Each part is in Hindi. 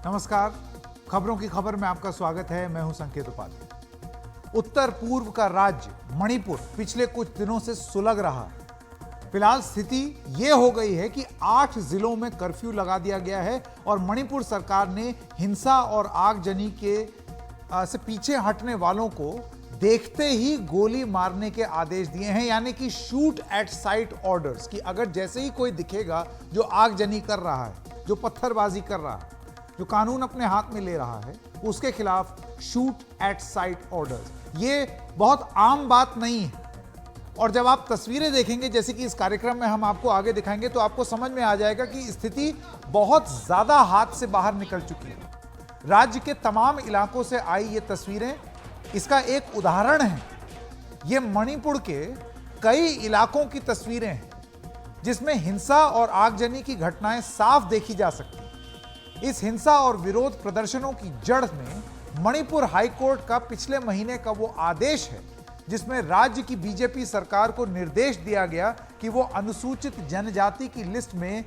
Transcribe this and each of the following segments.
नमस्कार, खबरों की खबर में आपका स्वागत है। मैं हूं संकेत उपाध्याय। उत्तर पूर्व का राज्य मणिपुर पिछले कुछ दिनों से सुलग रहा है। फिलहाल स्थिति यह हो गई है कि 8 जिलों में कर्फ्यू लगा दिया गया है और मणिपुर सरकार ने हिंसा और आगजनी के से पीछे हटने वालों को देखते ही गोली मारने के आदेश दिए हैं, यानी कि शूट एट साइट ऑर्डर्स, कि अगर जैसे ही कोई दिखेगा जो आगजनी कर रहा है, जो पत्थरबाजी कर रहा है, जो कानून अपने हाथ में ले रहा है, उसके खिलाफ शूट एट साइट ऑर्डर्स। ये बहुत आम बात नहीं है। और जब आप तस्वीरें देखेंगे, जैसे कि इस कार्यक्रम में हम आपको आगे दिखाएंगे, तो आपको समझ में आ जाएगा कि स्थिति बहुत ज्यादा हाथ से बाहर निकल चुकी है। राज्य के तमाम इलाकों से आई ये तस्वीरें इसका एक उदाहरण है। ये मणिपुर के कई इलाकों की तस्वीरें हैं जिसमें हिंसा और आगजनी की घटनाएं साफ देखी जा सकती हैं। इस हिंसा और विरोध प्रदर्शनों की जड़ में मणिपुर हाईकोर्ट का पिछले महीने का वो आदेश है जिसमें राज्य की बीजेपी सरकार को निर्देश दिया गया कि वो अनुसूचित जनजाति की लिस्ट में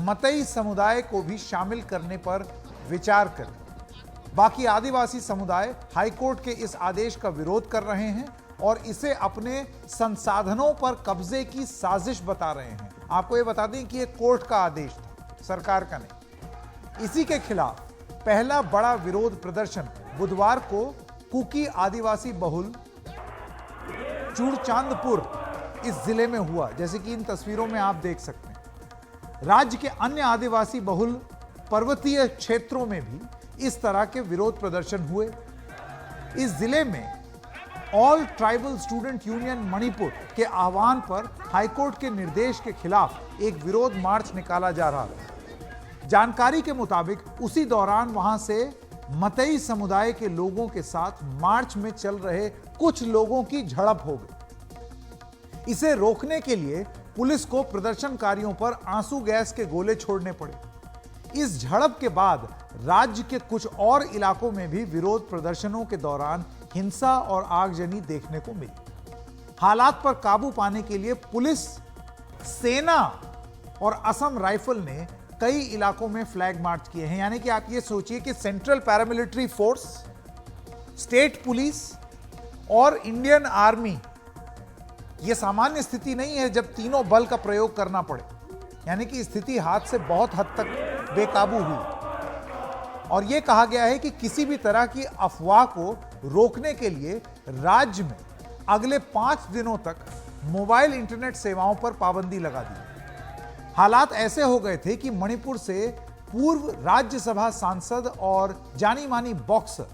मतई समुदाय को भी शामिल करने पर विचार करे। बाकी आदिवासी समुदाय हाईकोर्ट के इस आदेश का विरोध कर रहे हैं और इसे अपने संसाधनों पर कब्जे की साजिश बता रहे हैं। आपको ये बता दें कि ये कोर्ट का आदेश था, सरकार का नहीं। इसी के खिलाफ पहला बड़ा विरोध प्रदर्शन बुधवार को कुकी आदिवासी बहुल चूड़चांदपुर इस जिले में हुआ, जैसे कि इन तस्वीरों में आप देख सकते हैं। राज्य के अन्य आदिवासी बहुल पर्वतीय क्षेत्रों में भी इस तरह के विरोध प्रदर्शन हुए। इस जिले में all tribal student union Manipur के आह्वान पर हाईकोर्ट के निर्देश के खिलाफ एक विरोध मार्च निकाला जा रहा था। जानकारी के मुताबिक उसी दौरान वहां से मतई समुदाय के लोगों के साथ मार्च में चल रहे कुछ लोगों की झड़प हो गई। इसे रोकने के लिए पुलिस को प्रदर्शनकारियों पर आंसू गैस के गोले छोड़ने पड़े। इस झड़प के बाद राज्य के कुछ और इलाकों में भी विरोध प्रदर्शनों के दौरान हिंसा और आगजनी देखने को मिली। हालात पर काबू पाने के लिए पुलिस, सेना और असम राइफल ने कई इलाकों में फ्लैग मार्च किए हैं। यानी कि आप ये सोचिए कि central paramilitary force, state police और इंडियन आर्मी, यह सामान्य स्थिति नहीं है जब तीनों बल का प्रयोग करना पड़े। यानी कि स्थिति हाथ से बहुत हद तक बेकाबू हुई और यह कहा गया है कि किसी भी तरह की अफवाह को रोकने के लिए राज्य में अगले 5 दिनों तक मोबाइल इंटरनेट सेवाओं पर पाबंदी लगा दी। हालात ऐसे हो गए थे कि मणिपुर से पूर्व राज्यसभा सांसद और जानी मानी बॉक्सर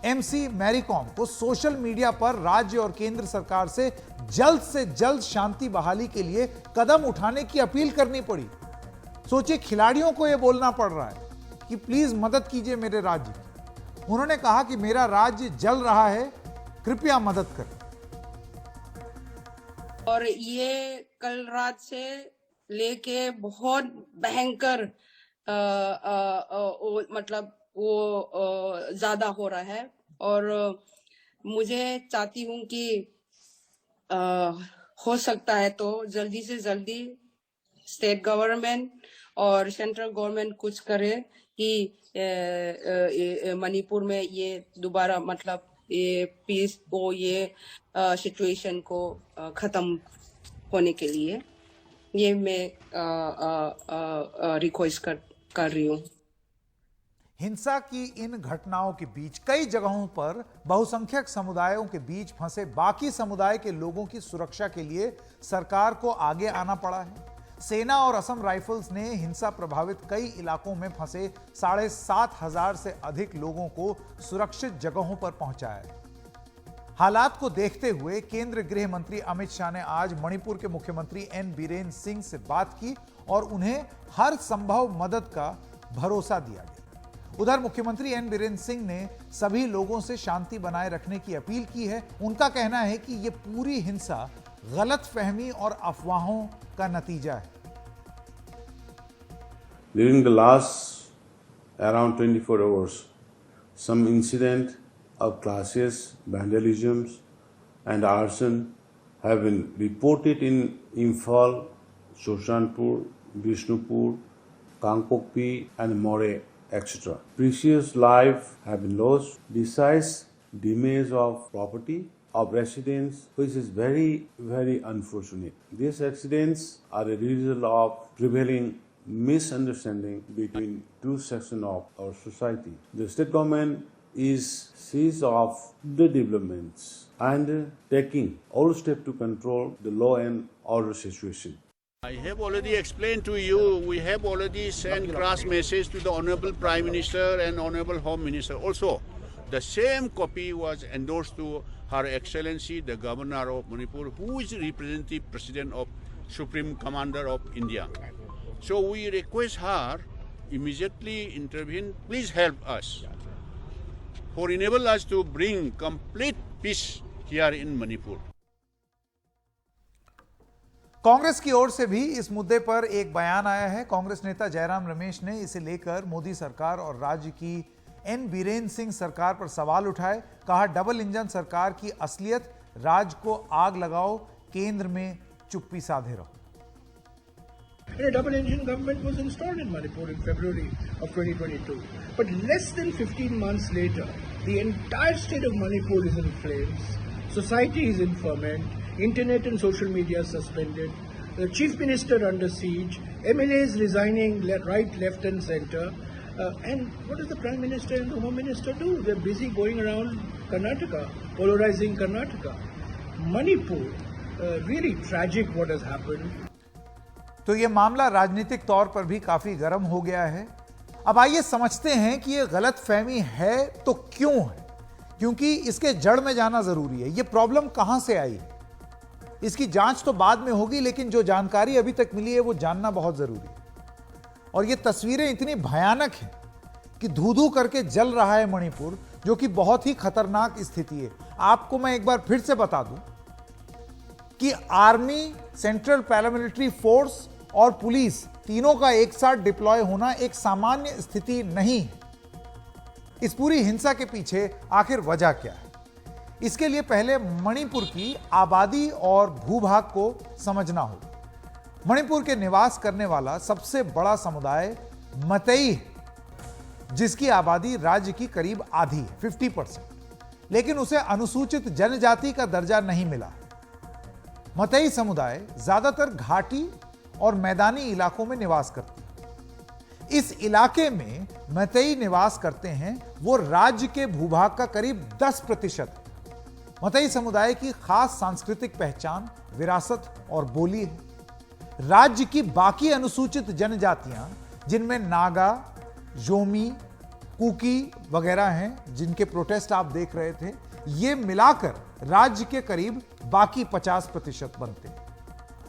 एमसी मैरी कॉम को सोशल मीडिया पर राज्य और केंद्र सरकार से जल्द शांति बहाली के लिए कदम उठाने की अपील करनी पड़ी। सोचिए, खिलाड़ियों को यह बोलना पड़ रहा है कि प्लीज मदद कीजिए मेरे राज्य की। उन्होंने कहा कि मेरा राज्य जल रहा है, कृपया मदद करें। और ये कल रात से लेके बहुत भयंकर मतलब वो ज्यादा हो रहा है और मुझे चाहती हूँ कि हो सकता है तो जल्दी से जल्दी स्टेट गवर्नमेंट और सेंट्रल गवर्नमेंट कुछ करे कि मणिपुर में ये दोबारा मतलब ये पीस को, ये सिचुएशन को खत्म होने के लिए ये मैं रिक्वेस्ट कर रही हूँ। हिंसा की इन घटनाओं के बीच कई जगहों पर बहुसंख्यक समुदायों के बीच फंसे बाकी समुदाय के लोगों की सुरक्षा के लिए सरकार को आगे आना पड़ा है। सेना और असम राइफल्स ने हिंसा प्रभावित कई इलाकों में फंसे 7,500 से अधिक लोगों को सुरक्षित जगहों पर पहुंचाया है। हालात को देखते हुए केंद्रीय गृह मंत्री अमित शाह ने आज मणिपुर के मुख्यमंत्री एन बीरेन सिंह से बात की और उन्हें हर संभव मदद का भरोसा दिया गया। उधर मुख्यमंत्री एन बीरेंद्र सिंह ने सभी लोगों से शांति बनाए रखने की अपील की है। उनका कहना है कि यह पूरी हिंसा गलतफहमी और अफवाहों का नतीजा है। During the last around 24 hours, some incident of clashes, vandalisms and arson have been reported in Imphal, Shoshanpur, Bishnupur, Kangpokpi and More, etc. Precious lives have been lost besides damage of property of residents, which is very, very unfortunate. These accidents are a result of prevailing misunderstanding between two sections of our society. The state government is seized of the developments and taking all steps to control the law and order situation. I have already explained to you, we have already sent cross message to the Honorable Prime Minister and Honorable Home Minister. Also, the same copy was endorsed to Her Excellency, the Governor of Manipur, who is representative President of Supreme Commander of India. So we request her immediately intervene. Please help us for enable us to bring complete peace here in Manipur. Congress की ओर से भी इस मुद्दे पर एक बयान आया है। कांग्रेस नेता जयराम रमेश ने इसे लेकर मोदी सरकार और राज्य की एन बीरेंद्र सिंह सरकार पर सवाल उठाए। कहा, डबल इंजन सरकार की असलियत, राज्य को आग लगाओ, केंद्र में चुप्पी साधे रहो। A double engine government was installed in Manipur in February of 2022. But less than 15 months later, the entire state of Manipur is in flames. Society is in ferment. Internet and social media suspended. The chief minister under siege. MLAs resigning right, left and center. And what does the prime minister and the home minister do? They're busy going around Karnataka, polarizing Karnataka. Manipur, really tragic what has happened. तो ये मामला राजनीतिक तौर पर भी काफी गर्म हो गया है। अब आइए समझते हैं कि ये गलतफहमी है तो क्यों है, क्योंकि इसके जड़ में जाना जरूरी है। ये प्रॉब्लम कहां से आई है, इसकी जांच तो बाद में होगी, लेकिन जो जानकारी अभी तक मिली है वो जानना बहुत जरूरी है। और ये तस्वीरें इतनी भयानक हैं कि धू-धू करके जल रहा है मणिपुर, जो कि बहुत ही खतरनाक स्थिति है। आपको मैं एक बार फिर से बता दूं कि आर्मी, सेंट्रल पैरामिलिट्री फोर्स और पुलिस तीनों का एक साथ डिप्लॉय होना एक सामान्य स्थिति नहीं है। इस पूरी हिंसा के पीछे आखिर वजह क्या है, इसके लिए पहले मणिपुर की आबादी और भूभाग को समझना होगा। मणिपुर के निवास करने वाला सबसे बड़ा समुदाय मतई है, जिसकी आबादी राज्य की करीब आधी है, 50%, लेकिन उसे अनुसूचित जनजाति का दर्जा नहीं मिला। मतई समुदाय ज्यादातर घाटी और मैदानी इलाकों में निवास करती है। इस इलाके में मतई निवास करते हैं वो राज्य के भूभाग का करीब 10% है। मतई समुदाय की खास सांस्कृतिक पहचान, विरासत और बोली है। राज्य की बाकी अनुसूचित जनजातियां, जिनमें नागा, जोमी, कुकी वगैरह हैं, जिनके प्रोटेस्ट आप देख रहे थे, ये मिलाकर राज्य के करीब बाकी 50% बनते हैं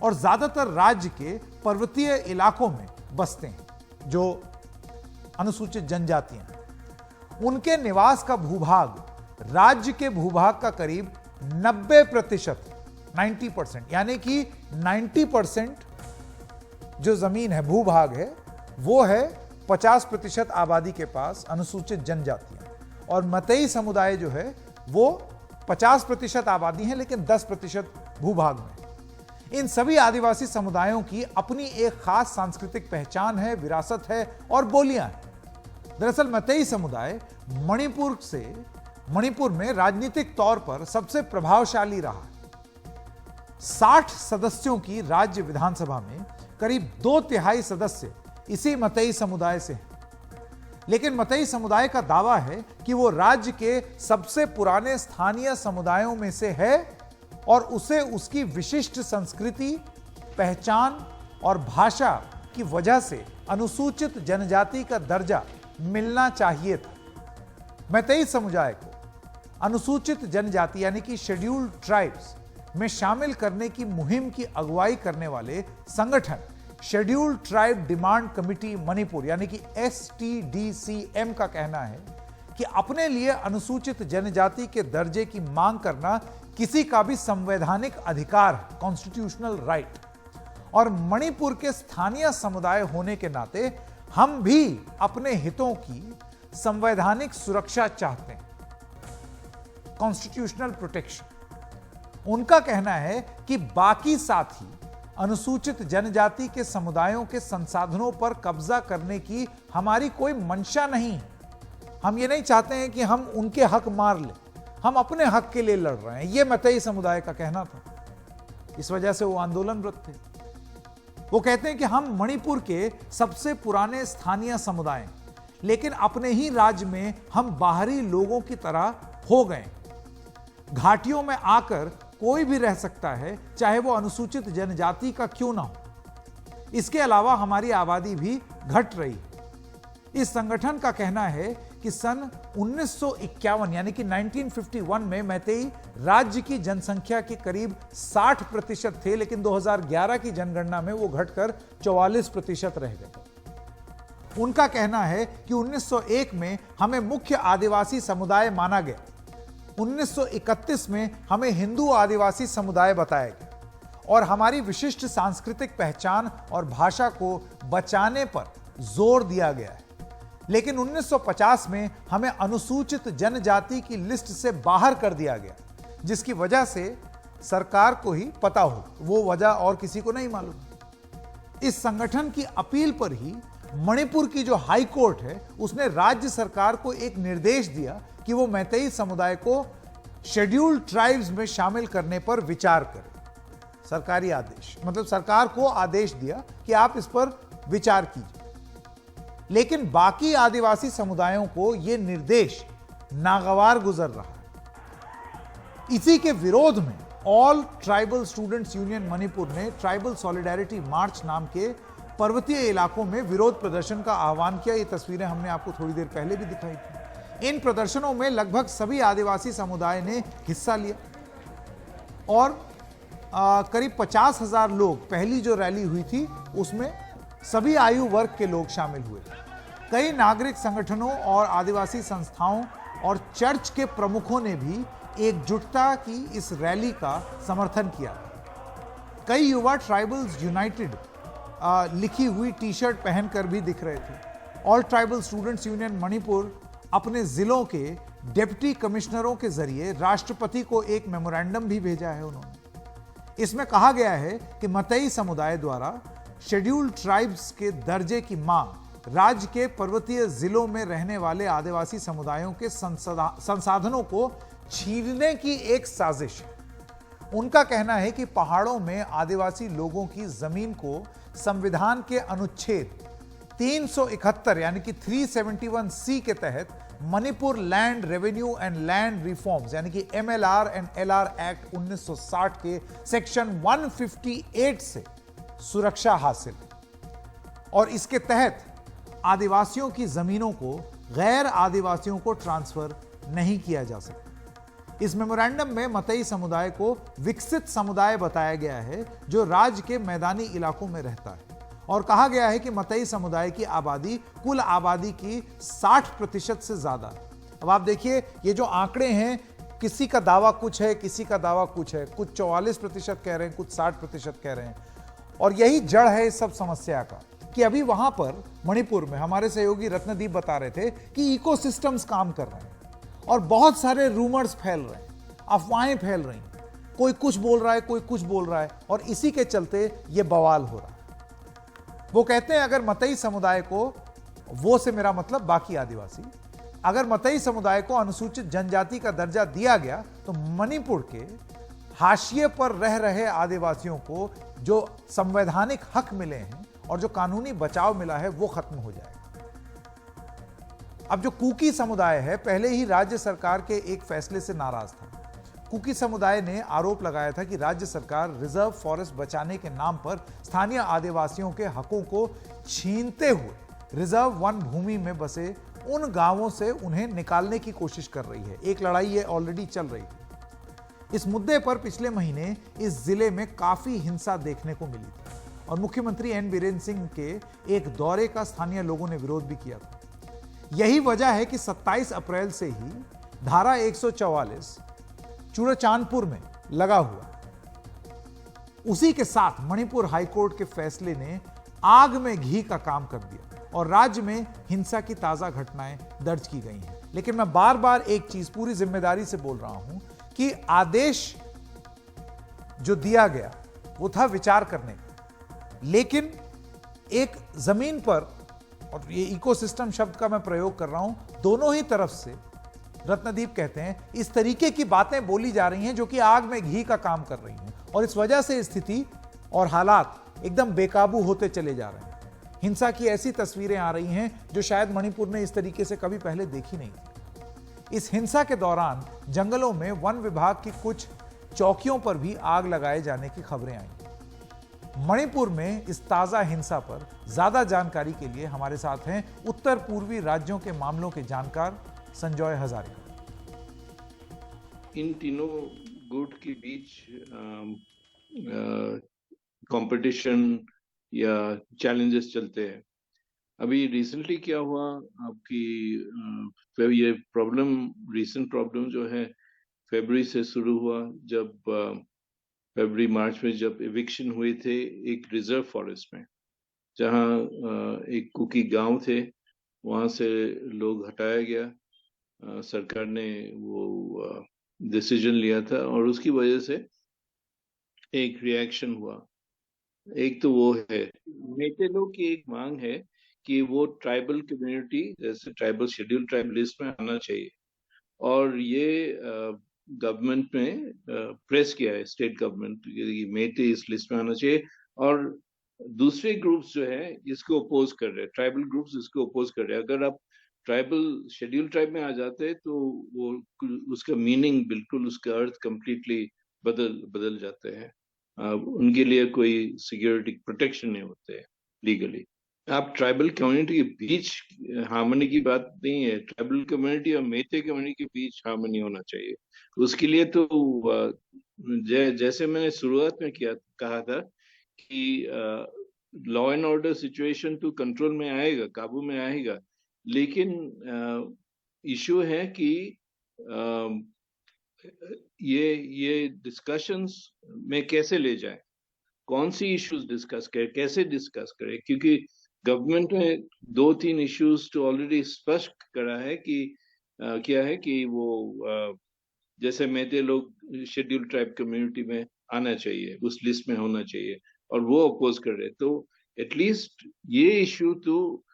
और ज्यादातर राज्य के पर्वतीय इलाकों में बसते हैं। जो अनुसूचित जनजातियां हैं, उनके निवास का भूभाग राज्य के भूभाग का करीब 90%, 90%, यानी कि 90% जो जमीन है, भूभाग है, वो है 50% आबादी के पास अनुसूचित जनजातियां। और मतई समुदाय जो है वो 50% आबादी है, लेकिन 10% भूभाग में। इन सभी आदिवासी समुदायों की अपनी एक खास सांस्कृतिक पहचान है, विरासत है और बोलियां हैं। दरअसल मतई समुदाय मणिपुर में राजनीतिक तौर पर सबसे प्रभावशाली रहा है। 60 सदस्यों की राज्य विधानसभा में करीब 2/3 सदस्य इसी मतई समुदाय से हैं। लेकिन मतई समुदाय का दावा है कि वो राज्य के सबसे पुराने स्थानीय समुदायों में से है और उसे उसकी विशिष्ट संस्कृति, पहचान और भाषा की वजह से अनुसूचित जनजाति का दर्जा मिलना चाहिए था। मतई समुदाय को अनुसूचित जनजाति यानी कि शेड्यूल्ड ट्राइब्स में शामिल करने की मुहिम की अगुवाई करने वाले संगठन scheduled tribe demand committee Manipur यानी कि STDCM का कहना है कि अपने लिए अनुसूचित जनजाति के दर्जे की मांग करना किसी का भी संवैधानिक अधिकार है, कॉन्स्टिट्यूशनल राइट। और मणिपुर के स्थानीय समुदाय होने के नाते हम भी अपने हितों की संवैधानिक सुरक्षा चाहते हैं, कॉन्स्टिट्यूशनल प्रोटेक्शन। उनका कहना है कि बाकी साथी अनुसूचित जनजाति के समुदायों के संसाधनों पर कब्जा करने की हमारी कोई मंशा नहीं। हम ये नहीं चाहते हैं कि हम उनके हक मार लें, हम अपने हक के लिए लड़ रहे हैं, यह मतई समुदाय का कहना था। इस वजह से वो आंदोलनरत थे। वो कहते हैं कि हम मणिपुर के सबसे पुराने स्थानीय समुदाय हैं, लेकिन अपने ही राज्य में हम बाहरी लोगों की तरह हो गए। घाटियों में आकर कोई भी रह सकता है, चाहे वो अनुसूचित जनजाति का क्यों ना हो। इसके अलावा हमारी आबादी भी घट रही है। इस संगठन का कहना है कि सन 1951 यानी कि 1951 में मैतेई राज्य की जनसंख्या के करीब 60% थे, लेकिन 2011 की जनगणना में वो घटकर 44% रह गए। उनका कहना है कि 1901 में हमें मुख्य आदिवासी समुदाय माना गया, 1931 में हमें हिंदू आदिवासी समुदाय बताया गया और हमारी विशिष्ट सांस्कृतिक पहचान और भाषा को बचाने पर जोर दिया गया है। लेकिन 1950 में हमें अनुसूचित जनजाति की लिस्ट से बाहर कर दिया गया, जिसकी वजह से सरकार को ही पता हो, वो वजह और किसी को नहीं मालूम। इस संगठन की अपील पर ही मणिपुर की जो हाई कोर्ट है उसने राज्य सरकार को एक निर्देश दिया कि वो मैतेई समुदाय को शेड्यूल्ड ट्राइब्स में शामिल करने पर विचार करे। सरकारी आदेश, मतलब सरकार को आदेश दिया कि आप इस पर विचार कीजिए। लेकिन बाकी आदिवासी समुदायों को यह निर्देश नागवार गुजर रहा है। इसी के विरोध में all tribal students union Manipur ने ट्राइबल सॉलिडेरिटी मार्च नाम के पर्वतीय इलाकों में विरोध प्रदर्शन का आह्वान किया। ये तस्वीरें हमने आपको थोड़ी देर पहले भी दिखाई थी। इन प्रदर्शनों में लगभग सभी आदिवासी समुदाय ने हिस्सा लिया और करीब 50,000 लोग, पहली जो रैली हुई थी उसमें सभी आयु वर्ग के लोग शामिल हुए। कई नागरिक संगठनों और आदिवासी संस्थाओं और चर्च के प्रमुखों ने भी एकजुटता की इस रैली का समर्थन किया। कई युवा ट्राइबल्स यूनाइटेड लिखी हुई टी शर्ट पहनकर भी दिख रहे थे। All tribal students union Manipur अपने जिलों के डिप्टी कमिश्नरों के जरिए राष्ट्रपति को एक मेमोरेंडम भी भेजा है उन्होंने। इसमें कहा गया है कि मतई समुदाय द्वारा शेड्यूल्ड ट्राइब्स के दर्जे की मांग राज्य के पर्वतीय जिलों में रहने वाले आदिवासी समुदायों के संसाधनों को छीनने की एक साजिश है। उनका कहना है कि पहाड़ों में आदिवासी लोगों की जमीन को संविधान के अनुच्छेद 371 यानी कि 371C के तहत Manipur land revenue and land reforms यानी कि MLR एंड LR एक्ट 1960 के सेक्शन 158 से सुरक्षा हासिल और इसके तहत आदिवासियों की जमीनों को गैर आदिवासियों को ट्रांसफर नहीं किया जा सकता। इस मेमोरेंडम में मतई समुदाय को विकसित समुदाय बताया गया है जो राज्य के मैदानी इलाकों में रहता है और कहा गया है कि मतई समुदाय की आबादी कुल आबादी की 60% से ज्यादा है। अब आप देखिए ये जो आंकड़े हैं, किसी का दावा कुछ है, किसी का दावा कुछ है, कुछ 44% कह रहे हैं, कुछ 60% कह रहे हैं। और यही जड़ है इस सब समस्या का कि अभी वहां पर मणिपुर में हमारे सहयोगी रत्नदीप बता रहे थे कि इकोसिस्टम्स काम कर रहे हैं और बहुत सारे रूमर्स फैल रहे हैं, अफवाहें फैल रही हैं, कोई कुछ बोल रहा है, कोई कुछ बोल रहा है और इसी के चलते ये बवाल हो रहा है। वो कहते हैं अगर मतई समुदाय को, वो से मेरा मतलब बाकी आदिवासी, अगर मतई समुदाय को अनुसूचित जनजाति का दर्जा दिया गया तो मणिपुर के हाशिए पर रह रहे आदिवासियों को जो संवैधानिक हक मिले हैं और जो कानूनी बचाव मिला है वो खत्म हो जाएगा। अब जो कुकी समुदाय है पहले ही राज्य सरकार के एक फैसले से नाराज था। कुकी समुदाय ने आरोप लगाया था कि राज्य सरकार रिजर्व फॉरेस्ट बचाने के नाम पर स्थानीय आदिवासियों के हकों को छीनते हुए रिजर्व वन भूमि में बसे उन गांवों से उन्हें निकालने की कोशिश कर रही है। एक लड़ाई ये ऑलरेडी चल रही थी। इस मुद्दे पर पिछले महीने इस जिले में काफी हिंसा देखने को मिली थी और मुख्यमंत्री एन बीरेन सिंह के एक दौरे का स्थानीय लोगों ने विरोध भी किया था। यही वजह है कि 27 अप्रैल से ही धारा 144 चूड़ाचांदपुर में लगा हुआ है। उसी के साथ मणिपुर हाईकोर्ट के फैसले ने आग में घी का काम कर दिया और राज्य में हिंसा की ताजा घटनाएं दर्ज की गई हैं। लेकिन मैं बार बार एक चीज पूरी जिम्मेदारी से बोल रहा हूं कि आदेश जो दिया गया वो था विचार करने का, लेकिन एक जमीन पर, और ये इकोसिस्टम शब्द का मैं प्रयोग कर रहा हूं, दोनों ही तरफ से रत्नदीप कहते हैं इस तरीके की बातें बोली जा रही हैं जो कि आग में घी का काम कर रही हैं और इस वजह से स्थिति और हालात एकदम बेकाबू होते चले जा रहे हैं। हिंसा की ऐसी तस्वीरें आ रही हैं जो शायद मणिपुर ने इस तरीके से कभी पहले देखी नहीं थी। इस हिंसा के दौरान जंगलों में वन विभाग की कुछ चौकियों पर भी आग लगाए जाने की खबरें आई। मणिपुर में इस ताजा हिंसा पर ज्यादा जानकारी के लिए हमारे साथ हैं उत्तर पूर्वी राज्यों के मामलों के जानकार संजय हजारे। इन तीनों गुट के बीच कंपटीशन या चैलेंजेस चलते हैं। अभी रिसेंटली क्या हुआ आपकी ये प्रॉब्लम, रीसेंट प्रॉब्लम जो है फरवरी से शुरू हुआ, जब फरवरी मार्च में जब इविक्शन हुए थे एक रिजर्व फॉरेस्ट में, जहां एक कुकी गांव थे, वहां से लोग हटाया गया। सरकार ने वो डिसीजन लिया था और उसकी वजह से एक रिएक्शन हुआ। एक तो वो है, मेटे लोग की एक मांग है कि वो ट्राइबल कम्युनिटी जैसे ट्राइबल शेड्यूल ट्राइब लिस्ट में आना चाहिए, और ये गवर्नमेंट में प्रेस किया है, स्टेट गवर्नमेंट, मेटे इस लिस्ट में आना चाहिए। और दूसरे ग्रुप्स जो है इसको अपोज कर रहे हैं, ट्राइबल ग्रुप्स इसको अपोज कर रहे हैं। अगर आप ट्राइबल शेड्यूल ट्राइब में आ जाते हैं तो वो उसका मीनिंग बिल्कुल, उसका अर्थ कंप्लीटली बदल जाते हैं। उनके लिए कोई सिक्योरिटी प्रोटेक्शन नहीं होते है लीगली। आप ट्राइबल कम्युनिटी के बीच हार्मनी की बात नहीं है, ट्राइबल कम्युनिटी और मेटे कम्युनिटी के बीच हार्मनी होना चाहिए। उसके लिए तो जैसे मैंने शुरुआत में कहा था कि लॉ एंड ऑर्डर सिचुएशन तो कंट्रोल में आएगा, काबू में आएगा, लेकिन इशू है कि ये डिस्कशंस में कैसे ले जाए, कौन सी इश्यूज डिस्कस करें, कैसे डिस्कस करें, क्योंकि गवर्नमेंट ने 2-3 इश्यूज तो ऑलरेडी स्पष्ट करा है कि क्या है कि वो जैसे मेटे लोग शेड्यूल ट्राइब कम्युनिटी में आना चाहिए, उस लिस्ट में होना चाहिए, और वो अपोज कर रहे। तो एटलीस्ट ये इश्यू तो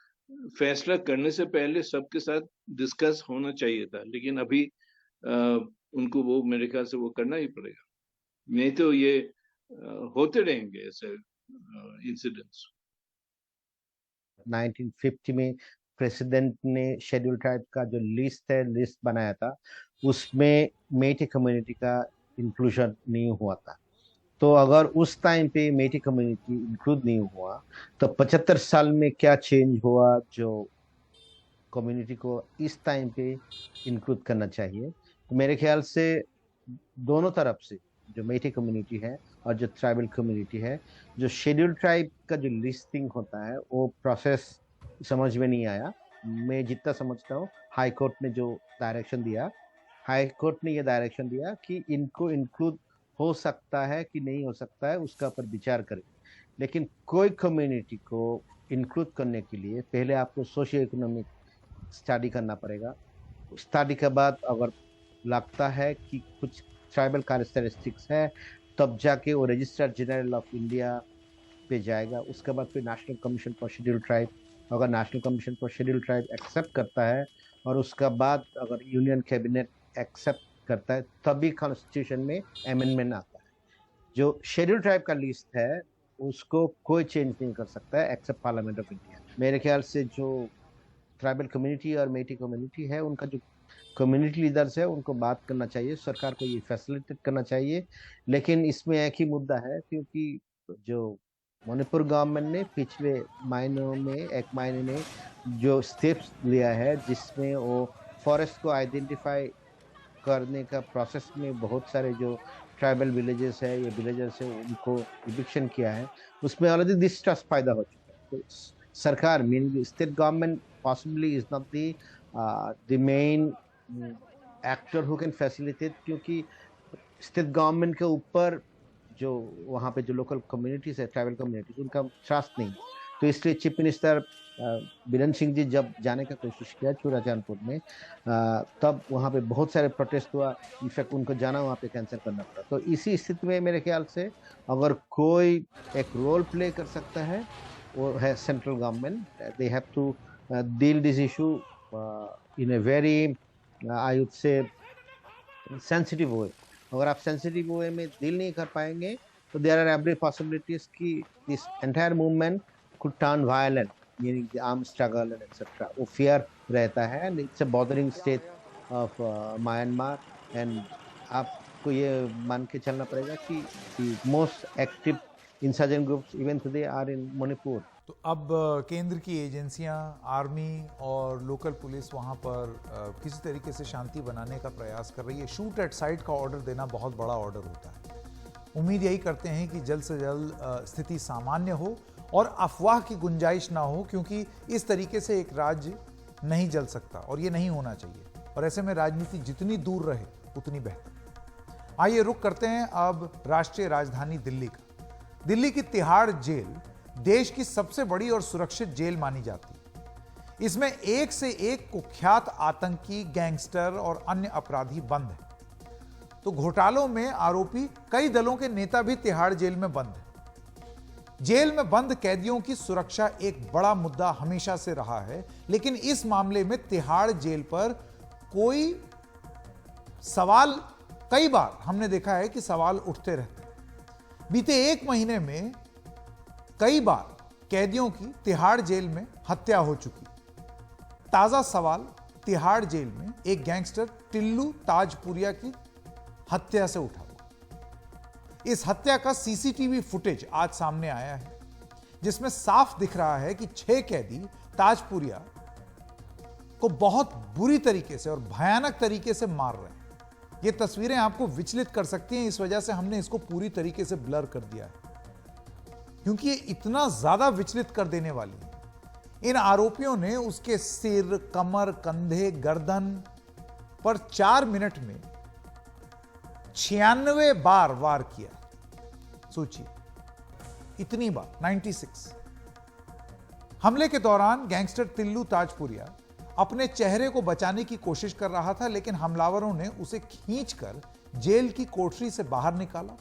फैसला करने से पहले सबके साथ डिस्कस होना चाहिए था, लेकिन अभी उनको वो मेरे ख्याल से वो करना ही पड़ेगा, नहीं तो ये होते रहेंगे ऐसे इंसिडेंट्स। 1950 में प्रेसिडेंट ने शेड्यूल ट्राइब का जो लिस्ट बनाया था, उसमें मेटे कम्युनिटी का इंक्लूजन नहीं हुआ था। तो अगर उस टाइम पे मेटे कम्युनिटी इंक्लूड नहीं हुआ तो 75 साल में क्या चेंज हुआ जो कम्युनिटी को इस टाइम पे इंक्लूड करना चाहिए। तो मेरे ख्याल से दोनों तरफ से, जो मेटे कम्युनिटी है और जो ट्राइबल कम्युनिटी है, जो शेड्यूल ट्राइब का जो लिस्टिंग होता है वो प्रोसेस समझ में नहीं आया। मैं जितना समझता हूँ हाई कोर्ट ने जो डायरेक्शन दिया, हाई कोर्ट ने ये डायरेक्शन दिया कि इनको इंक्लूड हो सकता है कि नहीं हो सकता है, उसका ऊपर विचार करें। लेकिन कोई कम्युनिटी को इंक्लूड करने के लिए पहले आपको सोशियो इकोनॉमिक स्टडी करना पड़ेगा। स्टडी के बाद अगर लगता है कि कुछ ट्राइबल कैरेक्टरिस्टिक्स है, तब जाके वो रजिस्ट्रार जनरल ऑफ इंडिया पे जाएगा। उसके बाद फिर national commission for schedule tribe, अगर national commission for schedule tribe accept करता है और उसका बाद अगर यूनियन कैबिनेट एक्सेप्ट करता है, तभी कॉन्स्टिट्यूशन में अमेंडमेंट आता है। जो शेड्यूल ट्राइब का लिस्ट है उसको कोई चेंज नहीं कर सकता है एक्सेप्ट पार्लियामेंट ऑफ इंडिया। मेरे ख्याल से जो ट्राइबल कम्युनिटी और मेटे कम्युनिटी है, उनका जो कम्युनिटी लीडर्स है उनको बात करना चाहिए, सरकार को ये फैसिलिटेट करना चाहिए। लेकिन इसमें एक ही मुद्दा है, क्योंकि जो मणिपुर गवर्नमेंट ने पिछले एक महीने में जो स्टेप्स लिया है, जिसमें वो फॉरेस्ट को आइडेंटिफाई करने का प्रोसेस में बहुत सारे जो ट्राइबल विलेजेस है, ये विलेजर्स है, उनको इविक्शन किया है, उसमें ऑलरेडी डिस्ट्रस्ट पैदा हो चुका है। तो सरकार mean state government possibly is not the main actor who can facilitate, क्योंकि स्टेट गवर्नमेंट के ऊपर जो वहाँ पे जो लोकल कम्युनिटीज है, ट्राइबल कम्युनिटीज, उनका ट्रस्ट नहीं। तो इसलिए चीफ मिनिस्टर बीरेन सिंह जी जब जाने का कोशिश किया चूड़ाचांदपुर में, तब वहाँ पे बहुत सारे प्रोटेस्ट हुआ, इनफैक्ट उनको जाना वहाँ पे कैंसिल करना पड़ा। तो इसी स्थिति में मेरे ख्याल से अगर कोई एक रोल प्ले कर सकता है वो है central government. They have to deal this issue in a very I would say sensitive way. अगर आप सेंसिटिव वे में डील नहीं कर पाएंगे तो देयर आर एवरी पॉसिबिलिटीज कि this entire movement could turn violent, meaning arm struggle and etcetera. वो फियर रहता है and it's a bothering state of Myanmar. And आपको ये मान के चलना पड़ेगा कि most active insurgent groups even today are in Manipur. तो अब केंद्र की एजेंसियां, आर्मी और लोकल पुलिस वहां पर किसी तरीके से शांति बनाने का प्रयास कर रही है। शूट एट साइट का ऑर्डर देना बहुत बड़ा ऑर्डर होता है। उम्मीद यही करते हैं कि जल्द से जल्द स्थिति सामान्य हो और अफवाह की गुंजाइश ना हो, क्योंकि इस तरीके से एक राज्य नहीं जल सकता और ये नहीं होना चाहिए। और ऐसे में राजनीति जितनी दूर रहे उतनी बेहतर। आइए रुक करते हैं अब राष्ट्रीय राजधानी दिल्ली का। दिल्ली की तिहाड़ जेल देश की सबसे बड़ी और सुरक्षित जेल मानी जाती है। इसमें एक से एक कुख्यात आतंकी, गैंगस्टर और अन्य अपराधी बंद हैं। तो घोटालों में आरोपी कई दलों के नेता भी तिहाड़ जेल में बंद हैं। जेल में बंद कैदियों की सुरक्षा एक बड़ा मुद्दा हमेशा से रहा है, लेकिन इस मामले में तिहाड़ जेल पर कोई सवाल, कई बार हमने देखा है कि सवाल उठते रहते हैं। बीते एक महीने में कई बार कैदियों की तिहाड़ जेल में हत्या हो चुकी। ताजा सवाल तिहाड़ जेल में एक गैंगस्टर टिल्लू ताजपुरिया की हत्या से उठा हुआ। इस हत्या का सीसीटीवी फुटेज आज सामने आया है, जिसमें साफ दिख रहा है कि 6 कैदी ताजपुरिया को बहुत बुरी तरीके से और भयानक तरीके से मार रहे हैं। ये तस्वीरें आपको विचलित कर सकती हैं, इस वजह से हमने इसको पूरी तरीके से ब्लर कर दिया है, क्योंकि ये इतना ज्यादा विचलित कर देने वाली है। इन आरोपियों ने उसके सिर, कमर, कंधे, गर्दन पर 4 मिनट में 96 बार वार किया। सोचिए, इतनी बार, 96। हमले के दौरान गैंगस्टर टिल्लू ताजपुरिया अपने चेहरे को बचाने की कोशिश कर रहा था, लेकिन हमलावरों ने उसे खींचकर जेल की कोठरी से बाहर निकाला।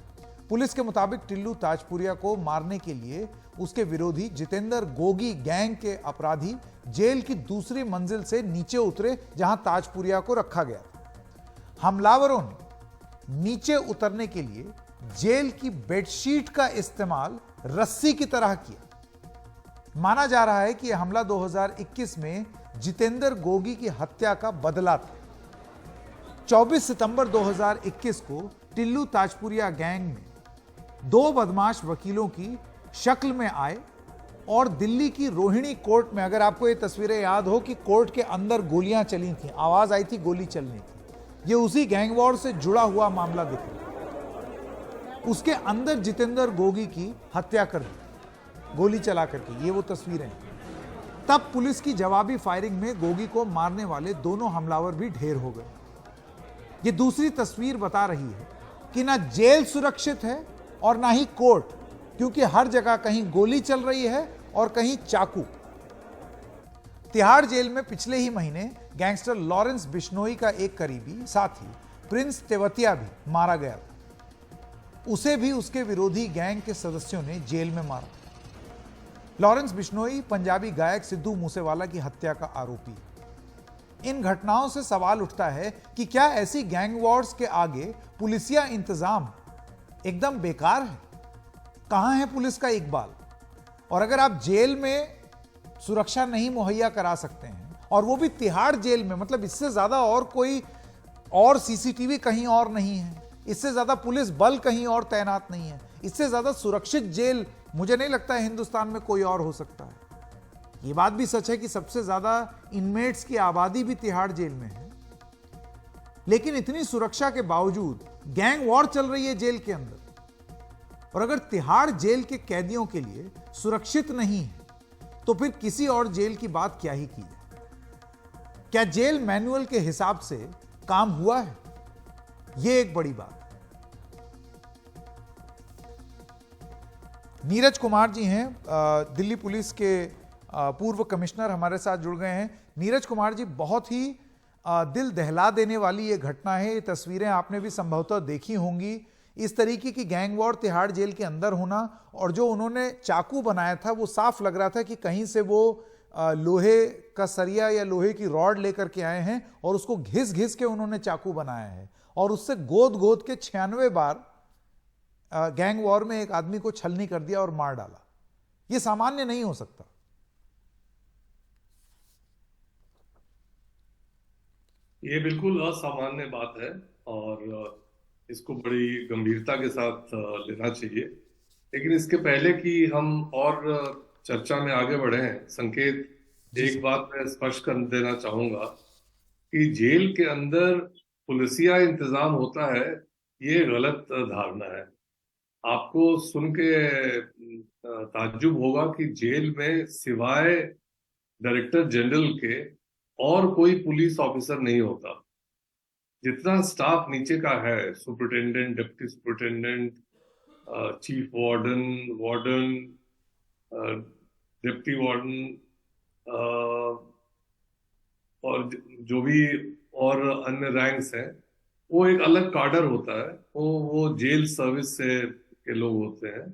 पुलिस के मुताबिक टिल्लू ताजपुरिया को मारने के लिए उसके विरोधी जितेंद्र गोगी गैंग के अपराधी जेल की दूसरी मंजिल से नीचे उतरे, जहां ताजपुरिया को रखा गया था। हमलावरों ने नीचे उतरने के लिए जेल की बेडशीट का इस्तेमाल रस्सी की तरह किया। माना जा रहा है कि यह हमला 2021 में जितेंद्र गोगी की हत्या का बदला था। 24 सितंबर 2021 को टिल्लू ताजपुरिया गैंग में 2 बदमाश वकीलों की शक्ल में आए और दिल्ली की रोहिणी कोर्ट में, अगर आपको ये तस्वीरें याद हो कि कोर्ट के अंदर गोलियां चली थी, आवाज आई थी गोली चलने की, ये उसी गैंग वॉर से जुड़ा हुआ मामला दिख रहा है। उसके अंदर जितेंद्र गोगी की हत्या कर दी गोली चला करके, ये वो तस्वीरें। तब पुलिस की जवाबी फायरिंग में गोगी को मारने वाले दोनों हमलावर भी ढेर हो गए। ये दूसरी तस्वीर बता रही है कि ना जेल सुरक्षित है और ना ही कोर्ट, क्योंकि हर जगह कहीं गोली चल रही है और कहीं चाकू। तिहाड़ जेल में पिछले ही महीने गैंगस्टर लॉरेंस बिश्नोई का एक करीबी साथी प्रिंस तेवतिया भी मारा गया था। उसे भी उसके विरोधी गैंग के सदस्यों ने जेल में मारा। लॉरेंस बिश्नोई पंजाबी गायक सिद्धू मूसेवाला की हत्या का आरोपी है। इन घटनाओं से सवाल उठता है कि क्या ऐसी गैंग वॉर्स के आगे पुलिसिया इंतजाम एकदम बेकार है? कहां है पुलिस का इकबाल? और अगर आप जेल में सुरक्षा नहीं मुहैया करा सकते हैं, और वो भी तिहाड़ जेल में, मतलब इससे ज्यादा और कोई और सीसीटीवी कहीं और नहीं है, इससे ज्यादा पुलिस बल कहीं और तैनात नहीं है, इससे ज्यादा सुरक्षित जेल मुझे नहीं लगता है हिंदुस्तान में कोई और हो सकता है। ये बात भी सच है कि सबसे ज्यादा इनमेट्स की आबादी भी तिहाड़ जेल में है, लेकिन इतनी सुरक्षा के बावजूद गैंग वॉर चल रही है जेल के अंदर, और अगर तिहाड़ जेल के कैदियों के लिए सुरक्षित नहीं है तो फिर किसी और जेल की बात क्या ही की जाए। क्या जेल मैनुअल के हिसाब से काम हुआ है? यह एक बड़ी बात है। नीरज कुमार जी हैं, दिल्ली पुलिस के पूर्व कमिश्नर, हमारे साथ जुड़ गए हैं। नीरज कुमार जी, बहुत ही दिल दहला देने वाली ये घटना है। ये तस्वीरें आपने भी संभवतः देखी होंगी। इस तरीके की गैंग वॉर तिहाड़ जेल के अंदर होना, और जो उन्होंने चाकू बनाया था वो साफ लग रहा था कि कहीं से वो लोहे का सरिया या लोहे की रॉड लेकर के आए हैं और उसको घिस घिस के उन्होंने चाकू बनाया है, और उससे गोद गोद के 96 बार गैंग वॉर में एक आदमी को छलनी कर दिया और मार डाला। यह सामान्य नहीं हो सकता। ये बिल्कुल असामान्य बात है और इसको बड़ी गंभीरता के साथ लेना चाहिए। लेकिन इसके पहले कि हम और चर्चा में आगे बढ़े हैं, संकेत एक बात मैं स्पष्ट कर देना चाहूंगा कि जेल के अंदर पुलिसिया इंतजाम होता है, ये गलत धारणा है। आपको सुन के ताज्जुब होगा कि जेल में सिवाय डायरेक्टर जनरल के और कोई पुलिस ऑफिसर नहीं होता। जितना स्टाफ नीचे का है, superintendent, deputy superintendent, chief warden, warden, deputy warden और जो भी और अन्य रैंक्स हैं, वो एक अलग कार्डर होता है। वो जेल सर्विस से के लोग होते हैं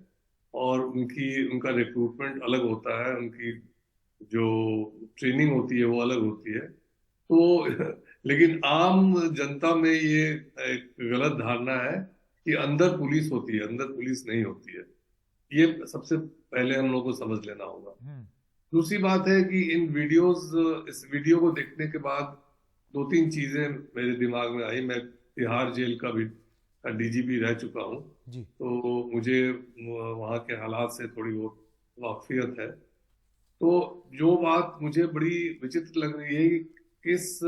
और उनका रिक्रूटमेंट अलग होता है, उनकी जो ट्रेनिंग होती है वो अलग होती है। तो लेकिन आम जनता में ये एक गलत धारणा है कि अंदर पुलिस होती है, अंदर पुलिस नहीं होती है। ये सबसे पहले हम लोग को समझ लेना होगा। दूसरी बात है कि इस वीडियो को देखने के बाद 2-3 चीजें मेरे दिमाग में आई। मैं तिहाड़ जेल का भी डीजीपी रह चुका हूँ, तो मुझे वहाँ के हालात से थोड़ी बहुत वाकफियत है। तो जो बात मुझे बड़ी विचित्र लग रही है कि किस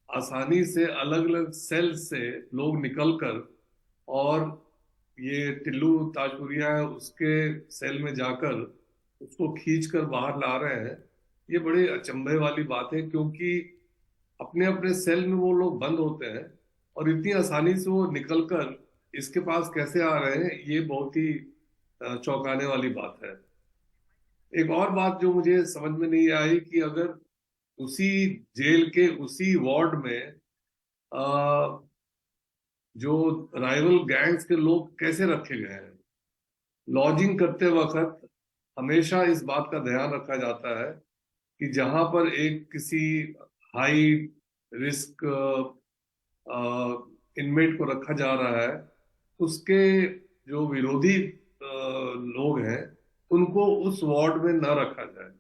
आसानी से अलग अलग सेल से लोग निकलकर और ये टिल्लू ताजपुरिया है उसके सेल में जाकर उसको खींचकर बाहर ला रहे हैं। ये बड़े अचंभे वाली बात है, क्योंकि अपने अपने सेल में वो लोग बंद होते हैं और इतनी आसानी से वो निकलकर इसके पास कैसे आ रहे हैं, ये बहुत ही चौंकाने वाली बात है। एक और बात जो मुझे समझ में नहीं आई कि अगर उसी जेल के उसी वार्ड में जो राइवल गैंग्स के लोग कैसे रखे गए हैं। लॉजिंग करते वक्त हमेशा इस बात का ध्यान रखा जाता है कि जहां पर एक किसी हाई रिस्क इनमेट को रखा जा रहा है, उसके जो विरोधी लोग हैं उनको उस वार्ड में न रखा जाए।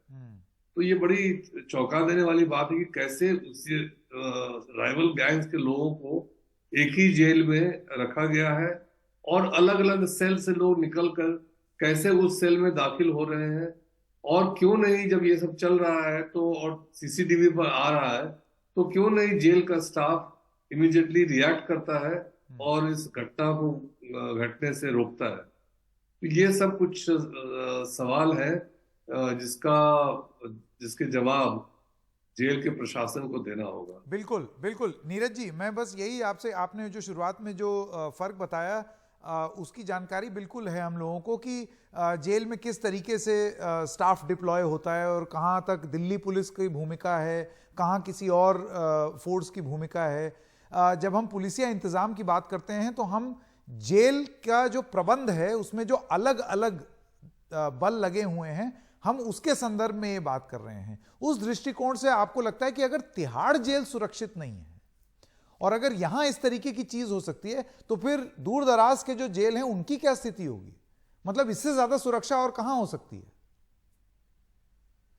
तो ये बड़ी चौंका देने वाली बात है कि कैसे उसी राइवल गैंग्स के लोगों को एक ही जेल में रखा गया है और अलग अलग सेल से लोग निकलकर कैसे उस सेल में दाखिल हो रहे हैं। और क्यों नहीं, जब ये सब चल रहा है तो और सीसीटीवी पर आ रहा है, तो क्यों नहीं जेल का स्टाफ इमीडिएटली रिएक्ट करता है और इस घटना को घटने से रोकता है। तो ये सब कुछ सवाल है जिसके जवाब जेल के प्रशासन को देना होगा। बिल्कुल बिल्कुल नीरज जी, मैं बस यही आपसे, आपने जो शुरुआत में जो फर्क बताया उसकी जानकारी बिल्कुल है हम लोगों को कि जेल में किस तरीके से स्टाफ डिप्लॉय होता है और कहाँ तक दिल्ली पुलिस की भूमिका है, कहाँ किसी और फोर्स की भूमिका है। जब हम पुलिसिया इंतजाम की बात करते हैं तो हम जेल का जो प्रबंध है उसमें जो अलग अलग बल लगे हुए हैं, हम उसके संदर्भ में ये बात कर रहे हैं। उस दृष्टिकोण से आपको लगता है कि अगर तिहाड़ जेल सुरक्षित नहीं है और अगर यहां इस तरीके की चीज हो सकती है, तो फिर दूर दराज के जो जेल हैं उनकी क्या स्थिति होगी? मतलब इससे ज्यादा सुरक्षा और कहां हो सकती है?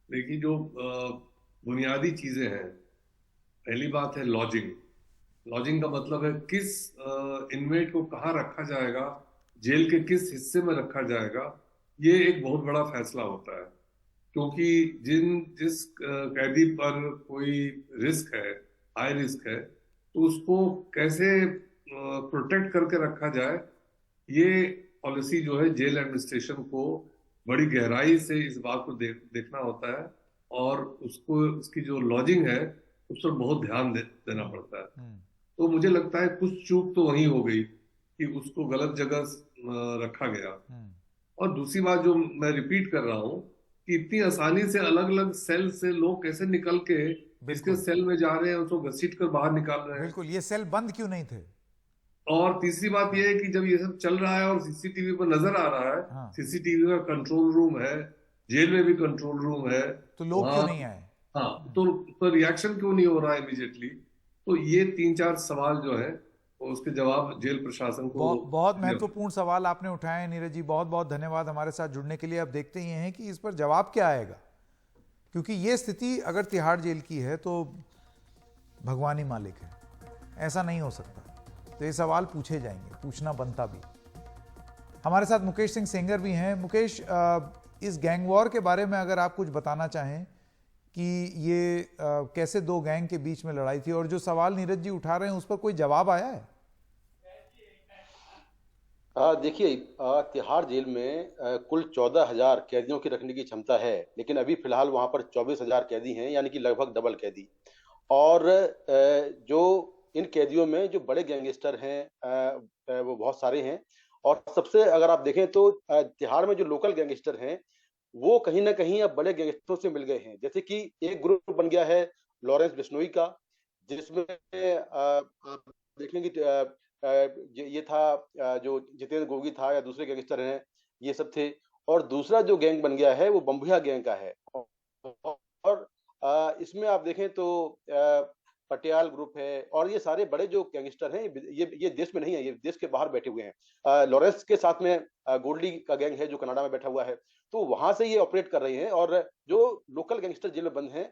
देखिए, जो बुनियादी चीजें हैं, पहली बात है लॉजिंग। लॉजिंग का मतलब है किस इनमेट को कहाँ रखा जाएगा, जेल के किस हिस्से में रखा जाएगा। ये एक बहुत बड़ा फैसला होता है, क्योंकि जिस कैदी पर कोई रिस्क है, हाई रिस्क है, तो उसको कैसे प्रोटेक्ट करके रखा जाए, ये पॉलिसी जो है जेल एडमिनिस्ट्रेशन को बड़ी गहराई से इस बात को देखना होता है और उसको उसकी जो लॉजिंग है उस पर बहुत ध्यान देना पड़ता है। तो मुझे लगता है कुछ चूक तो वही हो गई कि उसको गलत जगह रखा गया। और दूसरी बात जो मैं रिपीट कर रहा हूँ कि इतनी आसानी से अलग अलग सेल से लोग कैसे निकल के इसके सेल में जा रहे हैं, उसको घसीट कर बाहर निकाल रहे हैं। बिल्कुल, ये सेल बंद क्यों नहीं थे? और तीसरी बात यह है कि जब ये सब चल रहा है और सीसीटीवी पर नजर आ रहा है, हाँ। सीसीटीवी का कंट्रोल रूम है, जेल में भी कंट्रोल रूम है, तो लोग क्यों नहीं आए? हाँ, तो रिएक्शन क्यों नहीं हो रहा है इमीडिएटली? तो ये 3-4 सवाल जो है उसके जवाब जेल प्रशासन को बहुत महत्वपूर्ण सवाल आपने उठाए हैं नीरज जी, बहुत बहुत धन्यवाद हमारे साथ जुड़ने के लिए। अब देखते ही हैं कि इस पर जवाब क्या आएगा, क्योंकि ये स्थिति अगर तिहाड़ जेल की है तो भगवान ही मालिक है, ऐसा नहीं हो सकता। तो ये सवाल पूछे जाएंगे, पूछना बनता भी। हमारे साथ मुकेश सिंह सेंगर भी हैं। मुकेश, इस गैंग वॉर के बारे में अगर आप कुछ बताना चाहें कि ये कैसे दो गैंग के बीच में लड़ाई थी, और जो सवाल नीरज जी उठा रहे हैं उस पर कोई जवाब आया है? देखिए, तिहाड़ जेल में कुल 14,000 कैदियों की रखने की क्षमता है, लेकिन अभी फिलहाल वहां पर 24,000 कैदी हैं, यानी कि लगभग डबल कैदी। और जो इन कैदियों में जो बड़े गैंगस्टर हैं वो बहुत सारे हैं। और सबसे अगर आप देखें तो तिहाड़ में जो लोकल गैंगस्टर हैं वो कहीं ना कहीं अब बड़े गैंगस्टरों से मिल गए हैं। जैसे कि एक ग्रुप बन गया है लॉरेंस बिश्नोई का, जिसमें आप देखेंगे ये था जो जितेंद्र गोगी था या दूसरे गैंगस्टर हैं, ये सब थे। और दूसरा जो गैंग बन गया है वो बम्बुया गैंग का है। और इसमें आप देखें तो पटियाल ग्रुप है, और ये सारे बड़े जो गैंगस्टर हैं ये देश में नहीं है, ये देश के बाहर बैठे हुए हैं। लॉरेंस के साथ में गोल्डी का गैंग है जो कनाडा में बैठा हुआ है, तो वहां से ये ऑपरेट कर रहे हैं। और जो लोकल गैंगस्टर जेल में बंद हैं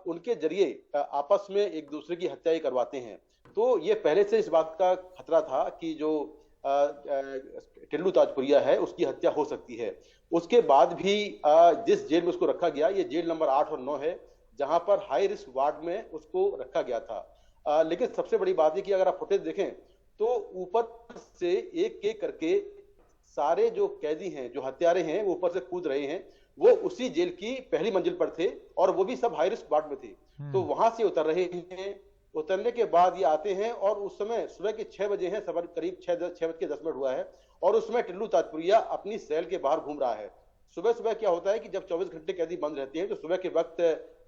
उनके जरिए आपस में एक दूसरे की हत्याएं करवाते हैं। तो ये पहले से इस बात का खतरा था कि जो टिल्लू ताजपुरिया है उसकी हत्या हो सकती है। उसके बाद भी जिस जेल में उसको रखा गया, ये जेल नंबर 8 और 9 है, जहां पर हाई रिस्क वार्ड में उसको रखा गया था। लेकिन सबसे बड़ी बात है कि अगर आप फुटेज देखें तो ऊपर से एक एक करके सारे जो कैदी हैं, जो हत्यारे हैं, वो ऊपर से कूद रहे हैं। वो उसी जेल की पहली मंजिल पर थे और वो भी सब हाई रिस्क वार्ड में थे। तो वहां से उतर रहे हैं। उतरने के बाद ये आते हैं और उस समय सुबह के 6 बजे हैं, सबर करीब 6:10 हुआ है, और उसमें टिल्लू ताजपुरिया अपनी सेल के बाहर घूम रहा है। सुबह सुबह क्या होता है कि जब 24 घंटे कैदी बंद रहते हैं तो सुबह के वक्त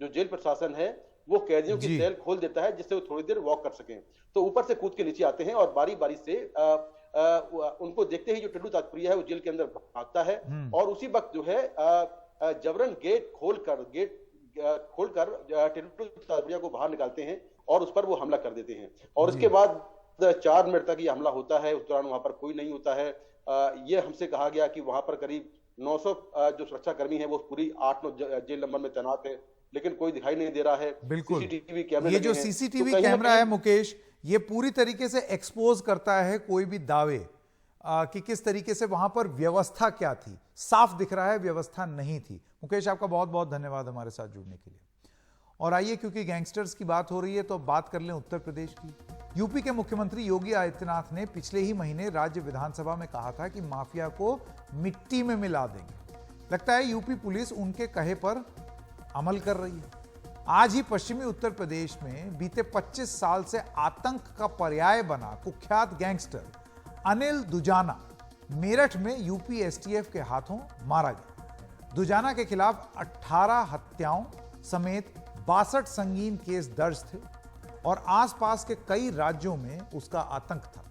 जो जेल प्रशासन है वो कैदियों की सेल खोल देता है जिससे वो थोड़ी देर वॉक कर सकें। तो ऊपर से कूद के नीचे आते हैं और बारी बारी से उनको देखते ही जो टिल्लू ताजपुरिया है वो जेल के अंदर भागता है। और उसी वक्त जो है जबरन गेट खोलकर टिल्लू ताजपुरिया को बाहर निकालते हैं और उस पर वो हमला कर देते हैं। और उसके बाद 4 मिनट तक ये हमला होता है। उस दौरान वहां पर कोई नहीं होता है। ये हमसे कहा गया कि वहां पर करीब 900 जो सुरक्षा कर्मी है वो पूरी 8-9 जेल नंबर में तैनात है, लेकिन कोई दिखाई नहीं दे रहा है। बिल्कुल, सीसीटीवी कैमरे, ये जो सीसीटीवी कैमरा है मुकेश, ये पूरी तरीके से एक्सपोज करता है कोई भी दावे कि किस तरीके से वहां पर व्यवस्था क्या थी। साफ दिख रहा है व्यवस्था नहीं थी। मुकेश, आपका बहुत बहुत धन्यवाद हमारे साथ जुड़ने के लिए। और आइए, क्योंकि गैंगस्टर्स की बात हो रही है तो बात कर लें उत्तर प्रदेश की। यूपी के मुख्यमंत्री योगी आदित्यनाथ ने पिछले ही महीने राज्य विधानसभा में कहा था कि माफिया को मिट्टी में मिला देंगे। लगता है यूपी पुलिस उनके कहे पर अमल कर रही है। आज ही पश्चिमी उत्तर प्रदेश में बीते 25 साल से आतंक का पर्याय बना कुख्यात गैंगस्टर अनिल दुजाना मेरठ में यूपी एसटीएफ के हाथों मारा गया। दुजाना के खिलाफ 18 हत्याओं समेत 62 संगीन केस दर्ज थे और आसपास के कई राज्यों में उसका आतंक था।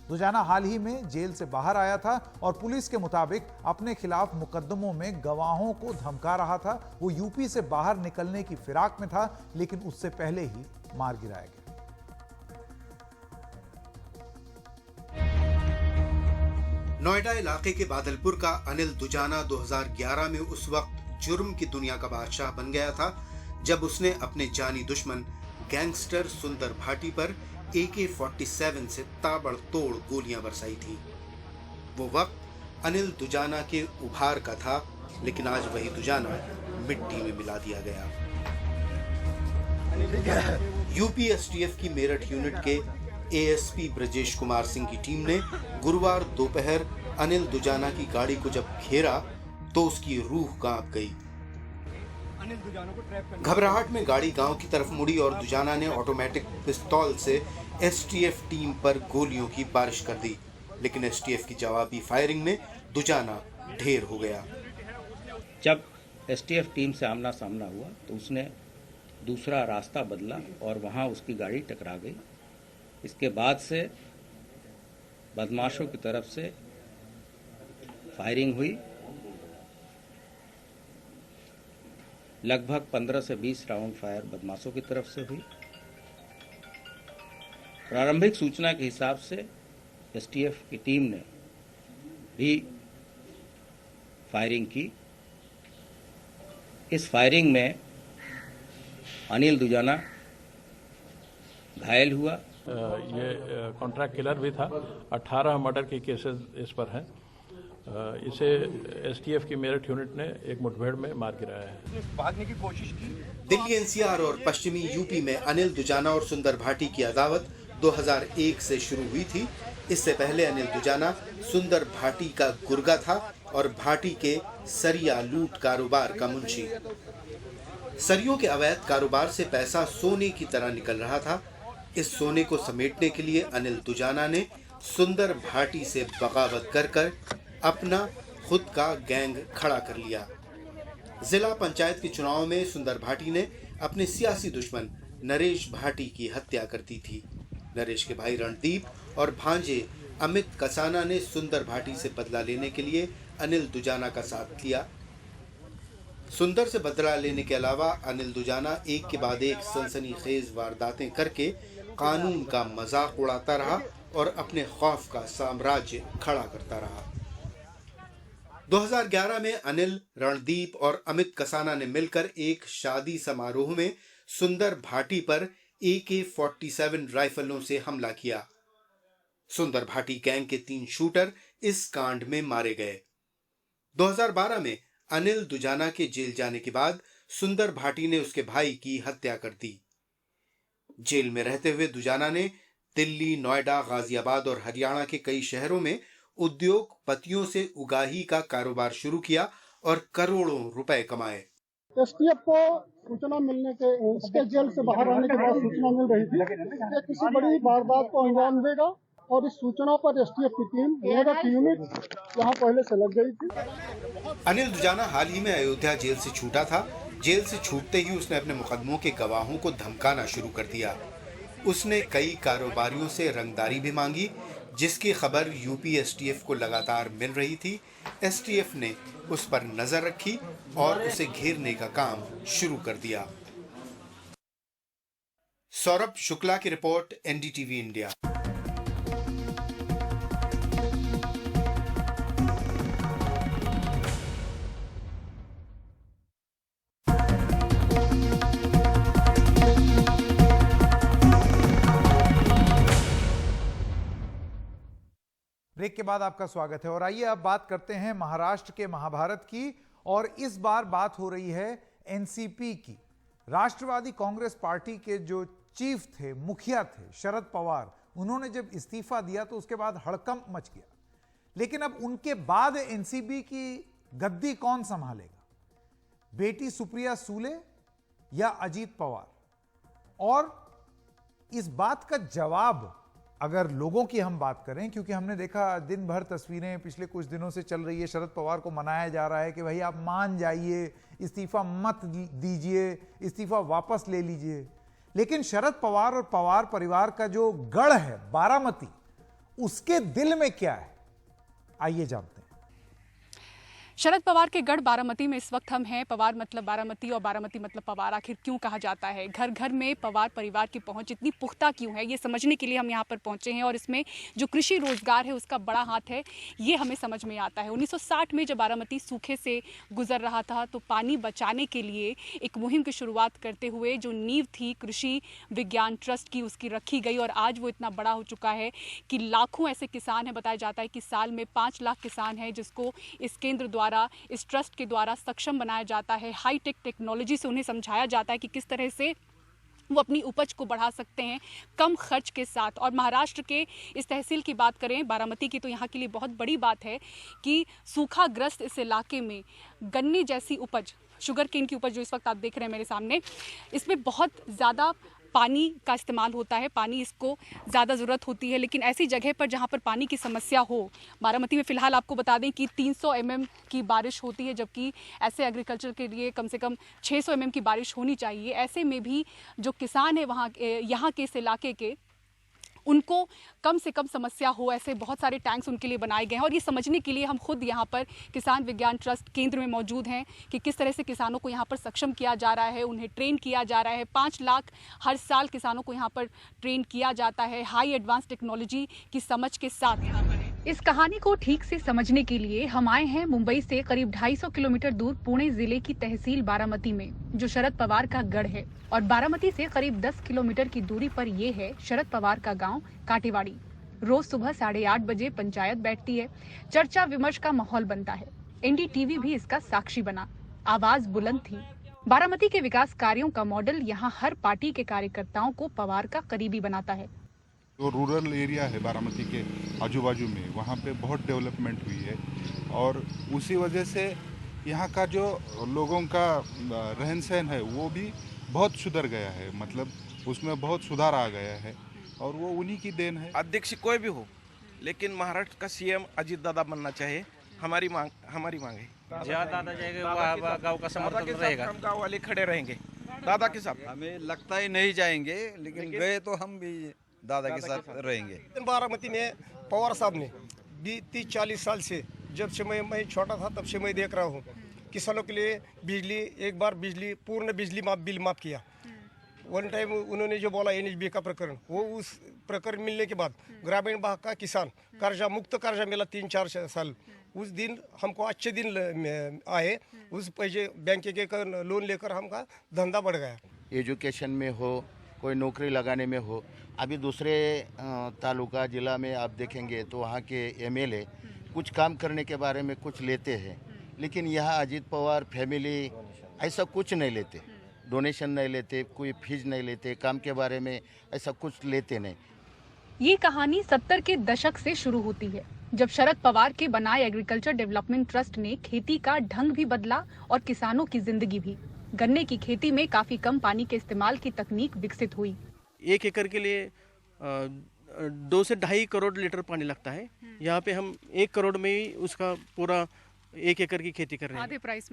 दुजाना हाल ही में जेल से बाहर आया था और पुलिस के मुताबिक अपने खिलाफ मुकदमों में गवाहों को धमका रहा था। वो यूपी से बाहर निकलने की फिराक में था, लेकिन उससे पहले ही मार गिराया गया। नोएडा इलाके के बादलपुर का अनिल दुजाना 2011 में उस वक्त जुर्म की दुनिया का बादशाह बन गया था जब उसने अपने जानी दुश्मन गैंगस्टर सुंदर भाटी पर AK-47 से ताबड़तोड़ गोलियां बरसाई थी। वो वक्त अनिल दुजाना के उभार का था, लेकिन आज वही दुजाना मिट्टी में मिला दिया गया। यूपी एसटीएफ की मेरठ यूनिट के एएसपी ब्रजेश कुमार सिंह की टीम ने गुरुवार दोपहर अनिल दुजाना की गाड़ी को जब घेरा तो उसकी रूह कांप गई। घबराहट में गाड़ी गांव की तरफ मुड़ी और दुजाना ने ऑटोमेटिक पिस्तौल से एसटीएफ टीम पर गोलियों की बारिश कर दी, लेकिन एसटीएफ की जवाबी फायरिंग में दुजाना ढेर हो गया। जब एसटीएफ टीम से आमना सामना हुआ तो उसने दूसरा रास्ता बदला और वहां उसकी गाड़ी टकरा गई। इसके बाद से बदमाशों की तरफ से फायरिंग हुई। लगभग 15 से 20 राउंड फायर बदमाशों की तरफ से हुई। प्रारंभिक सूचना के हिसाब से एसटीएफ की टीम ने भी फायरिंग की। इस फायरिंग में अनिल दुजाना घायल हुआ। ये कॉन्ट्रैक्ट किलर भी था। 18 मर्डर के केसेस इस पर हैं। इसे एसटीएफ की मेरठ यूनिट ने एक मुठभेड़ में मार गिराया है। भागने की कोशिश की। दिल्ली एनसीआर और पश्चिमी यूपी में अनिल दुजाना और सुंदर भाटी की अदावत 2001 से शुरू हुई थी। इससे पहले अनिल दुजाना सुंदर भाटी का गुर्गा था और भाटी के सरिया लूट कारोबार का मुंशी। सरियों के अवैध कारोबार से पैसा सोने की तरह निकल रहा था। इस सोने को समेटने के लिए अनिल दुजाना ने सुंदर भाटी से बगावत कर अपना खुद का गैंग खड़ा कर लिया। जिला पंचायत के चुनाव में सुंदर भाटी ने अपने सियासी दुश्मन नरेश भाटी की हत्या कर दी थी। नरेश के भाई रणदीप और भांजे अमित कसाना ने सुंदर भाटी से बदला लेने के लिए अनिल दुजाना का साथ लिया। सुंदर से बदला लेने के अलावा अनिल दुजाना एक के बाद एक सनसनीखेज वारदातें करके कानून का मजाक उड़ाता रहा और अपने खौफ का साम्राज्य खड़ा करता रहा। 2011 में अनिल, रणदीप और अमित कसाना ने मिलकर एक शादी समारोह में सुंदर भाटी पर AK-47 राइफलों से हमला किया। सुंदर भाटी गैंग के 3 शूटर इस कांड में मारे गए। 2012 में अनिल दुजाना के जेल जाने के बाद सुंदर भाटी ने उसके भाई की हत्या कर दी। जेल में रहते हुए दुजाना ने दिल्ली, नोएडा, गाजियाबाद और हरियाणा के कई शहरों में उद्योगपतियों से उगाही का कारोबार शुरू किया और करोड़ों रुपए कमाए। एसटीएफ को सूचना मिलने के उसके जेल से बाहर आने के बाद सूचना मिल रही थी कि किसी बड़ी वारदात को अंजाम देगा और इस सूचना पर एसटीएफ की टीम मेरठ यूनिट यहाँ पहले से लग गई थी। अनिल दुजाना हाल ही में अयोध्या जेल से छूटा था। जेल से छूटते ही उसने अपने मुकदमों के गवाहों को धमकाना शुरू कर दिया। उसने कई कारोबारियों से रंगदारी भी मांगी, जिसकी खबर यूपी एसटीएफ को लगातार मिल रही थी। एसटीएफ ने उस पर नजर रखी और उसे घेरने का काम शुरू कर दिया। सौरभ शुक्ला की रिपोर्ट, एनडीटीवी इंडिया। ब्रेक के बाद आपका स्वागत है और आइए अब बात करते हैं महाराष्ट्र के महाभारत की। और इस बार बात हो रही है एनसीपी की। राष्ट्रवादी कांग्रेस पार्टी के जो चीफ थे, मुखिया थे, शरद पवार, उन्होंने जब इस्तीफा दिया तो उसके बाद हड़कंप मच गया। लेकिन अब उनके बाद एनसीपी की गद्दी कौन संभालेगा? बेटी सुप्रिया सूले या अजीत पवार? और इस बात का जवाब अगर लोगों की हम बात करें, क्योंकि हमने देखा दिन भर तस्वीरें पिछले कुछ दिनों से चल रही है, शरद पवार को मनाया जा रहा है कि भाई आप मान जाइए, इस्तीफा मत दीजिए, इस्तीफा वापस ले लीजिए। लेकिन शरद पवार और पवार परिवार का जो गढ़ है बारामती, उसके दिल में क्या है, आइए जानते हैं। शरद पवार के गढ़ बारामती में इस वक्त हम हैं। पवार मतलब बारामती और बारामती मतलब पवार, आखिर क्यों कहा जाता है? घर घर में पवार परिवार की पहुंच इतनी पुख्ता क्यों है, ये समझने के लिए हम यहाँ पर पहुंचे हैं। और इसमें जो कृषि रोजगार है उसका बड़ा हाथ है, ये हमें समझ में आता है। 1960 में जब बारामती सूखे से गुजर रहा था तो पानी बचाने के लिए एक मुहिम की शुरुआत करते हुए जो नींव थी कृषि विज्ञान ट्रस्ट की, उसकी रखी गई। और आज वो इतना बड़ा हो चुका है कि लाखों ऐसे किसान हैं। बताया जाता है कि साल में 5 लाख किसान हैं जिसको इस केंद्र द्वारा, इस ट्रस्ट के द्वारा सक्षम बनाया जाता है। हाईटेक टेक्नोलॉजी से उन्हें समझाया जाता है कि किस तरह से वो अपनी उपज को बढ़ा सकते हैं कम खर्च के साथ। और महाराष्ट्र के इस तहसील की बात करें, बारामती की, तो यहाँ के लिए बहुत बड़ी बात है कि सूखाग्रस्त इस इलाके में गन्ने जैसी उपज, शुगर केन की उपज जो इस वक्त आप देख रहे हैं मेरे सामने, इसमें बहुत ज़्यादा पानी का इस्तेमाल होता है, पानी इसको ज़्यादा ज़रूरत होती है। लेकिन ऐसी जगह पर जहाँ पर पानी की समस्या हो, बारामती में फ़िलहाल आपको बता दें कि 300 mm की बारिश होती है, जबकि ऐसे एग्रीकल्चर के लिए कम से कम 600 mm की बारिश होनी चाहिए। ऐसे में भी जो किसान है वहाँ यहाँ के इस इलाके के, उनको कम से कम समस्या हो, ऐसे बहुत सारे टैंक्स उनके लिए बनाए गए हैं। और ये समझने के लिए हम खुद यहाँ पर किसान विज्ञान ट्रस्ट केंद्र में मौजूद हैं कि किस तरह से किसानों को यहाँ पर सक्षम किया जा रहा है, उन्हें ट्रेन किया जा रहा है। 5 लाख हर साल किसानों को यहाँ पर ट्रेन किया जाता है हाई एडवांस टेक्नोलॉजी की समझ के साथ। इस कहानी को ठीक से समझने के लिए हम आए हैं मुंबई से करीब 250 किलोमीटर दूर पुणे जिले की तहसील बारामती में, जो शरद पवार का गढ़ है। और बारामती से करीब 10 किलोमीटर की दूरी पर ये है शरद पवार का गांव काटेवाड़ी। रोज सुबह 8:30 बजे पंचायत बैठती है, चर्चा विमर्श का माहौल बनता है। एनडीटीवी भी इसका साक्षी बना, आवाज बुलंद थी। बारामती के विकास कार्यों का मॉडल यहाँ हर पार्टी के कार्यकर्ताओं को पवार का करीबी बनाता है। जो रूरल एरिया है बारामती के आजू बाजू में, वहाँ पे बहुत डेवलपमेंट हुई है और उसी वजह से यहाँ का जो लोगों का रहन सहन है वो भी बहुत सुधर गया है, मतलब उसमें बहुत सुधार आ गया है और वो उन्हीं की देन है। अध्यक्ष कोई भी हो, लेकिन महाराष्ट्र का सीएम अजीत दादा बनना चाहिए, हमारी मांग है। जहाँ दादा जाएगा गाँव का समर्थन रहेगा, हम गाँव वाले खड़े रहेंगे दादा के साथ। हमें लगता ही नहीं जाएंगे, लेकिन गए तो हम भी दादा के साथ रहेंगे। बारामती में पवार साहब ने 30-40 साल से, जब से मैं छोटा था तब से मैं देख रहा हूँ, किसानों के लिए बिजली, एक बार बिजली पूर्ण बिजली बिल माफ किया। वन टाइम उन्होंने जो बोला NHB का प्रकरण, वो उस प्रकरण मिलने के बाद ग्रामीण भाग का किसान कर्जा मुक्त कर्जा मिला 3-4 साल। उस दिन हमको अच्छे दिन आए, उस पैसे बैंक के लोन लेकर हमका धंधा बढ़ गया। एजुकेशन में हो, कोई नौकरी लगाने में हो। अभी दूसरे तालुका जिला में आप देखेंगे तो वहाँ के MLA कुछ काम करने के बारे में कुछ लेते हैं, लेकिन यहाँ अजीत पवार फैमिली ऐसा कुछ नहीं लेते, डोनेशन नहीं लेते, कोई फीस नहीं लेते, काम के बारे में ऐसा कुछ लेते नहीं। ये कहानी 70 के दशक से शुरू होती है, जब शरद पवार के बनाए एग्रीकल्चर डेवलपमेंट ट्रस्ट ने खेती का ढंग भी बदला और किसानों की जिंदगी भी। गन्ने की खेती में काफी कम पानी के इस्तेमाल की तकनीक विकसित हुई। 1 एकड़ के लिए 2 से 2.5 करोड़ लीटर पानी लगता है। यहाँ पे हम 1 करोड़ में ही उसका पूरा 1 एकड़ की खेती कर रहे हैं,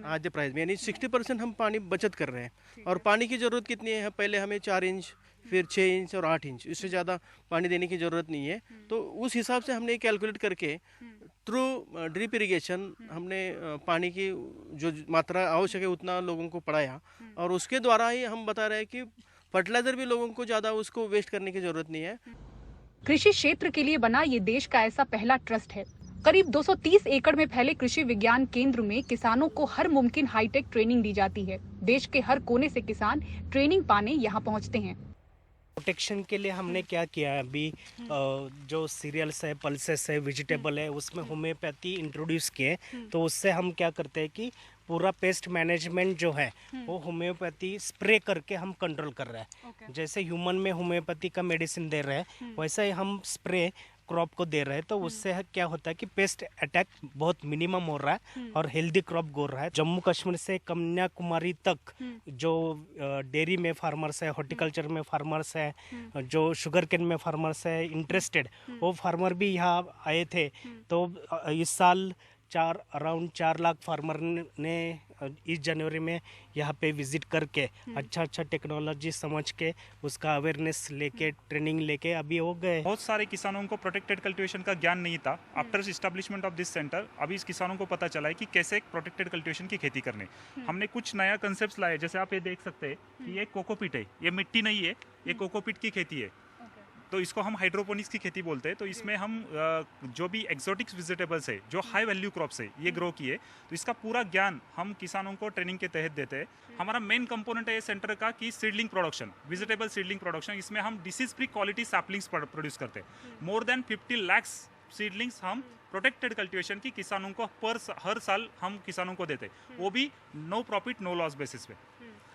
आधे प्राइस में, यानी 60% हम पानी बचत कर रहे हैं। और पानी की ज़रूरत कितनी है? पहले हमें 4 इंच, फिर 6 इंच और 8 इंच, इससे ज़्यादा पानी देने की ज़रूरत नहीं है। तो उस हिसाब से हमने कैलकुलेट करके थ्रू ड्रिप इरिगेशन हमने पानी की जो मात्रा आवश्यक है उतना लोगों को पढ़ाया, और उसके द्वारा ही हम बता रहे हैं कि फर्टिलाइजर भी लोगों को ज़्यादा उसको वेस्ट करने की ज़रूरत नहीं है। कृषि क्षेत्र के लिए बना ये देश का ऐसा पहला ट्रस्ट है। करीब 230 एकड़ में फैले कृषि विज्ञान केंद्र में किसानों को हर मुमकिन हाईटेक ट्रेनिंग दी जाती है। देश के हर कोने से किसान ट्रेनिंग पाने यहाँ पहुँचते हैं। प्रोटेक्शन के लिए हमने क्या किया है, अभी जो सीरियल्स है, पल्सेस है, वेजिटेबल है, उसमें होम्योपैथी इंट्रोड्यूस किए। तो उससे हम क्या करते हैं कि पूरा पेस्ट मैनेजमेंट जो है वो होम्योपैथी स्प्रे करके हम कंट्रोल कर रहे हैं। जैसे ह्यूमन में होम्योपैथी का मेडिसिन दे रहे हैं, वैसा ही हम स्प्रे क्रॉप को दे रहे हैं। तो उससे क्या होता है कि पेस्ट अटैक बहुत मिनिमम हो रहा है और हेल्दी क्रॉप गो रहा है। जम्मू कश्मीर से कन्याकुमारी तक जो डेयरी में फार्मर्स है, हॉर्टिकल्चर में फार्मर्स है, जो शुगर केन में फार्मर्स है इंटरेस्टेड, वो फार्मर भी यहाँ आए थे। तो इस साल अराउंड 4 लाख फार्मर ने इस जनवरी में यहाँ पे विजिट करके अच्छा टेक्नोलॉजी समझ के उसका अवेयरनेस लेके ट्रेनिंग लेके अभी हो गए। बहुत सारे किसानों को प्रोटेक्टेड कल्टीवेशन का ज्ञान नहीं था। After establishment of this centre अभी इस किसानों को पता चला है कि कैसे एक प्रोटेक्टेड कल्टीवेशन की खेती करने। हमने कुछ नया कंसेप्ट लाए, जैसे आप ये देख सकते हैं कि ये कोकोपीट है, ये मिट्टी नहीं है, ये कोकोपीट की खेती है। तो इसको हम हाइड्रोपोनिक्स की खेती बोलते हैं। तो इसमें हम जो भी एक्सोटिक्स वेजिटेबल्स है, जो हाई वैल्यू क्रॉप्स है, ये ग्रो किए। तो इसका पूरा ज्ञान हम किसानों को ट्रेनिंग के तहत देते हैं। हमारा मेन कंपोनेंट है ये सेंटर का कि seedling production, vegetable seedling production. इसमें हम disease free quality saplings produce करते हैं। मोर देन 50 लाख सीडलिंग्स हम प्रोटेक्टेड कल्टीवेशन की किसानों को हर साल हम किसानों को देते हैं, वो भी no profit no loss basis पे।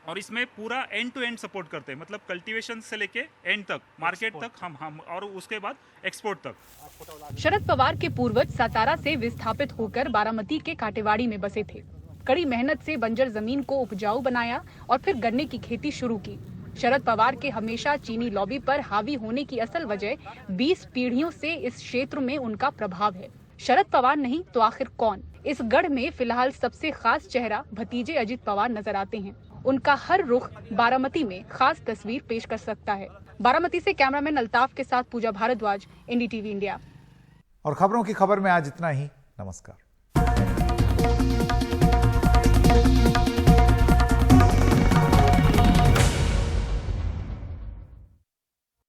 और इसमें पूरा एंड टू एंड सपोर्ट करते हैं, मतलब कल्टीवेशन से लेके एंड तक, मार्केट तक, हम और उसके बाद एक्सपोर्ट तक। शरद पवार के पूर्वज सातारा से विस्थापित होकर बारामती के काटेवाड़ी में बसे थे। कड़ी मेहनत से बंजर जमीन को उपजाऊ बनाया और फिर गन्ने की खेती शुरू की। शरद पवार के हमेशा चीनी लॉबी पर हावी होने की असल वजह 20 पीढ़ियों से इस क्षेत्र में उनका प्रभाव है। शरद पवार नहीं तो आखिर कौन? इस गढ़ में फिलहाल सबसे खास चेहरा भतीजे अजित पवार नजर आते हैं। उनका हर रुख बारामती में खास तस्वीर पेश कर सकता है। बारामती से कैमरामैन अल्ताफ के साथ पूजा भारद्वाज, NDTV इंडिया। और खबरों की खबर में आज इतना ही। नमस्कार।